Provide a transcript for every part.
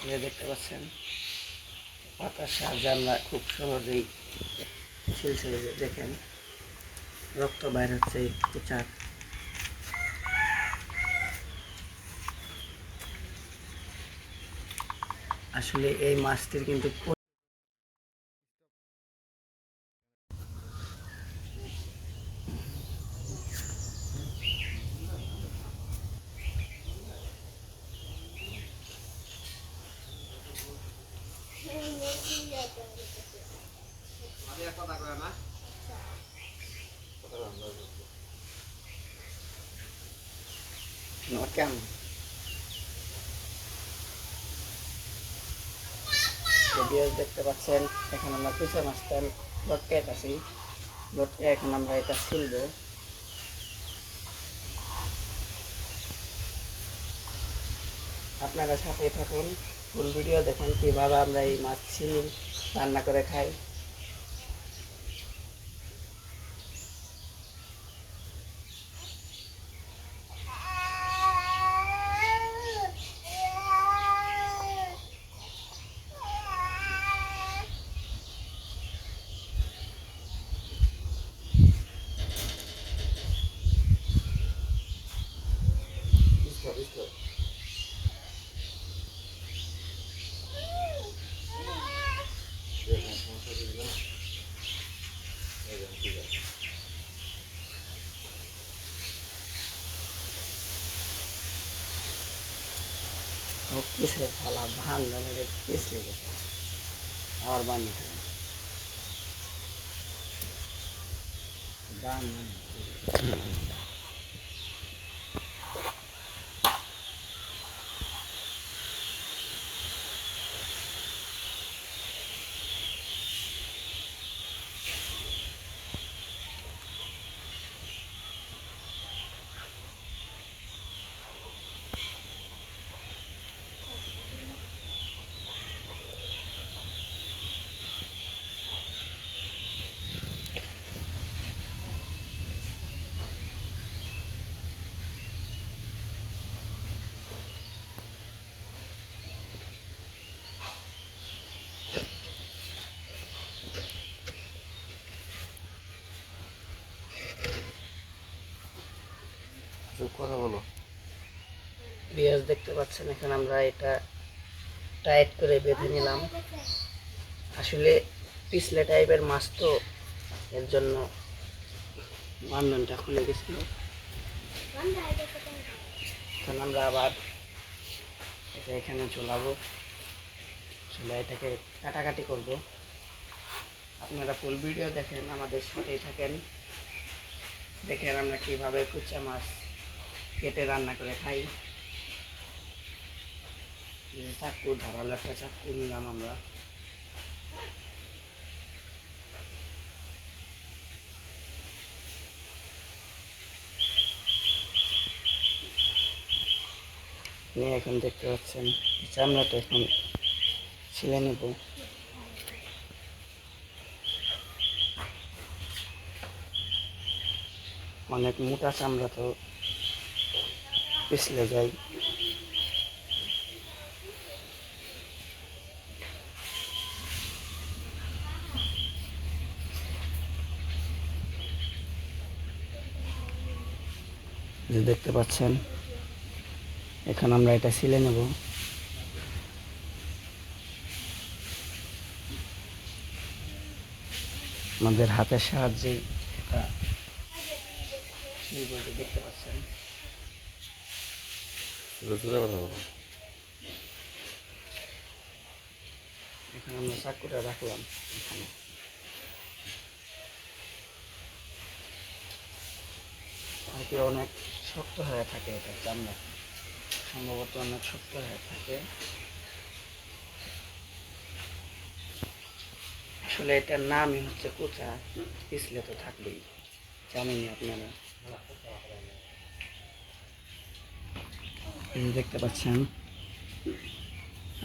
দেখতে পাচ্ছেন পাতার সাহায্যে আমরা খুব সহজেই ছিলছে। দেখেন রক্ত বাইর হচ্ছে এই কুচার। আসলে এই মাছটির কিন্তু কেমন দেখতে পাচ্ছেন এখন আমরা কুচা মাছটা লটকে আছি। লটকে এখন আমরা এটা ছিলব। আপনারা সাথেই থাকুন, ফুল ভিডিও দেখুন কীভাবে আমরা এই মাছ ছিলি রান্না করে খাই। পিছলে থালা ভান পিছলে গেছে আবার বানিয়ে দান কথা বলো। পেঁয়াজ দেখতে পাচ্ছেন এখন আমরা এটা টাইট করে বেঁধে নিলাম। আসলে পিছলে টাইপের মাছ তো, এর জন্য বান্ধনটা খুলে গেছিল। এখন আমরা আবার এটা এখানে চলাবো, চলে এটাকে কাটাকাটি করব। আপনারা ফুল ভিডিও দেখেন, আমাদের সাথেই থাকেন, দেখেন আমরা কীভাবে কুচা মাছ কেটে রান্না করে খাই। চাকু ধারালো একটা চাকু নিলাম আমরা। নিয়ে এখন দেখতে পাচ্ছেন চামড়াটা এখন ছিলে নেব। অনেক মোটা চামড়া তো পিছলে যায়। যে দেখতে পাচ্ছেন এখন আমরা এটা ছিলে নেব। আমাদের হাতের সাহায্যে এটা দেখতে পাচ্ছেন। এখন আমরা চাকুটা রাখলাম এখানে। আর কি অনেক শক্ত হয়ে থাকে, এটা চামড়া সম্ভবত অনেক শক্ত হয়ে থাকে। আসলে এটার নামই হচ্ছে কুচা, পিছলে তো থাকবেই, জানেনি আপনারা। দেখতে পাচ্ছেন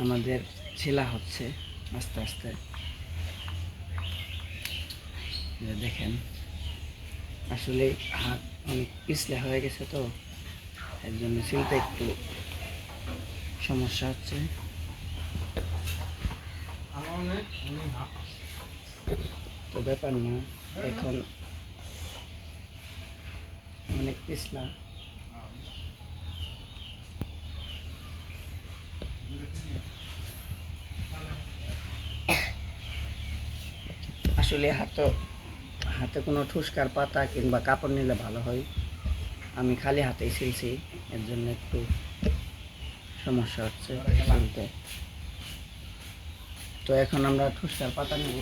আমাদের ছেলা হচ্ছে আস্তে আস্তে। দেখেন আসলে হাত অনেক পিছলে হয়ে গেছে তো, এর জন্য ছিলতে একটু সমস্যা হচ্ছে। তো ব্যাপার না, এখন অনেক পিছলা। আসলে হাতে কোনো ঠুসকার পাতা কিংবা কাপড় নিলে ভালো হয়। আমি খালি হাতেই ছিলছি, এর জন্য একটু সমস্যা হচ্ছে ছিলতে। তো এখন আমরা ঠুসকার পাতা নেব,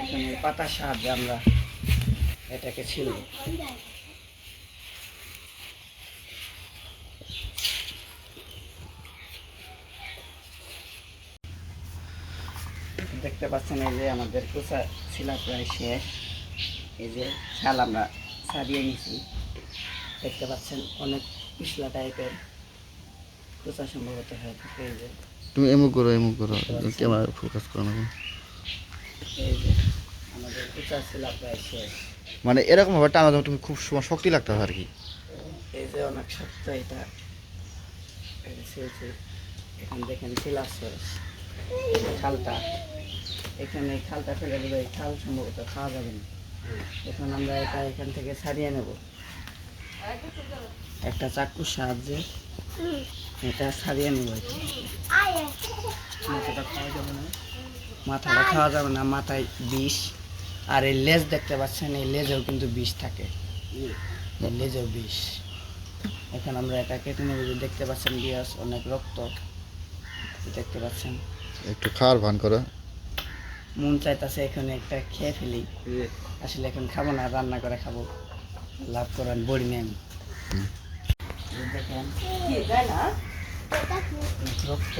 এখন এই পাতার সাহায্যে আমরা এটাকে ছিলব। দেখতে পাচ্ছেন এই যে আমাদের কুচা ছিলা প্রায় শেষ। এই যে ছাল আমরা ছাড়িয়ে নিছি, দেখতে পাচ্ছেন অনেক পিছলা টাইপের কুচা সম্ভবত হয়ে থাকে। এই যে তুমি এমুক করো ক্যামেরা ফোকাস করো না। এই যে আমাদের কুচা ছিলা প্রায় শেষ। মানে এরকম ভাবে টানা তুমি খুব শক্তি লাগতে আর কি। এই যে অনেক শক্ত এটা, এখন দেখেন ছিলা শেষ। খালটা এখানে, এই খালটা ফেলে দেবো, এই খাল সম্ভবত খাওয়া যাবে না। এখন আমরা এটা এখান থেকে ছাড়িয়ে নেব একটা চাকুর সাহায্যে। এটা ছাড়িয়ে নেব। মাথাটা খাওয়া যাবে না, মাথাটা খাওয়া যাবে না, মাথায় বিষ। আর এই লেজ দেখতে পাচ্ছেন, এই লেজেও কিন্তু বিষ থাকে, এই লেজেও বিষ। এখন আমরা এটা কেটে নেব। যে দেখতে পাচ্ছেন বিয়াস অনেক রক্ত দেখতে পাচ্ছেন। একটু খাওয়ার ভান করো। মন চাইতেছে এখানে একটা খেয়ে ফেলি, আসলে এখন খাবো না, রান্না করে খাবো। লাভ করেন বড়ি নেন, দেখেন রক্ত।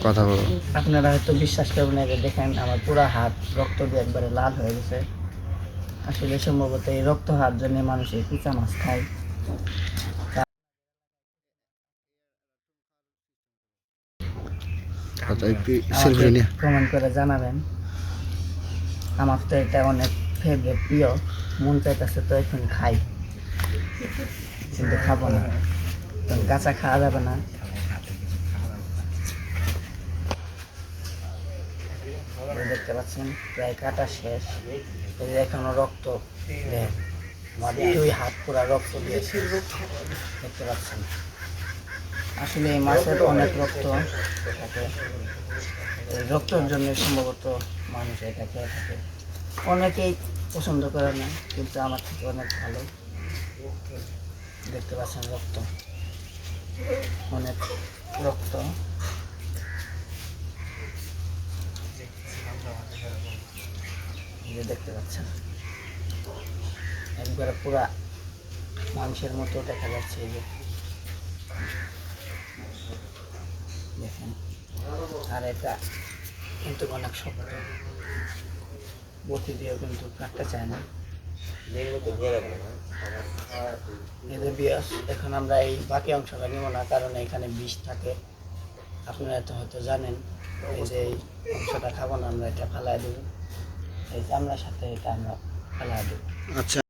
কথা বলো। আপনারা হয়তো বিশ্বাস করবেন না, যে দেখেন আমার পুরো হাত রক্ত দিয়ে একবারে লাল হয়ে গেছে। আসলে সম্ভবত এই রক্ত হাত জন্য মানুষ এই পিচা মাছ খায়। কমেন্ট করে জানাবেন। আমার তো এটা অনেক ফেভারিট, প্রিয়। মন চাইতেছে তো এখন খাই, কিন্তু খাবো না, কাঁচা খাওয়া যাবে না। দেখতে পাচ্ছেন প্রায় কাটা শেষ। এই যে এখনো রক্ত, আমার 2 হাত পুরা রক্ত দিয়েছে, দেখতে পাচ্ছেন। আসলে এই মাছের অনেক রক্ত থাকে, এই রক্তের জন্য সম্ভবত মানুষ এটা খেয়ে থাকে। অনেকেই পছন্দ করে না, কিন্তু আমার থেকে অনেক ভালো। দেখতে পাচ্ছেন রক্ত, অনেক রক্ত। দেখতে পাচ্ছেন একবারে পুরা মাংসের মতো দেখা যাচ্ছে। এই যে দেখেন, আর এটা কিন্তু অনেক শক্ত, বটি দিয়েও কিন্তু কাটতে চায় না। এদের বিয়াস। এখন আমরা এই বাকি অংশটা নিব না, কারণ এখানে বিষ থাকে, আপনারা তো হয়তো জানেন। এই যে এই অংশটা খাবো না, আমরা এটা ফেলাই দেবো, এই চামড়ার সাথে এটা আমরা ফেলাই দেবো। আচ্ছা।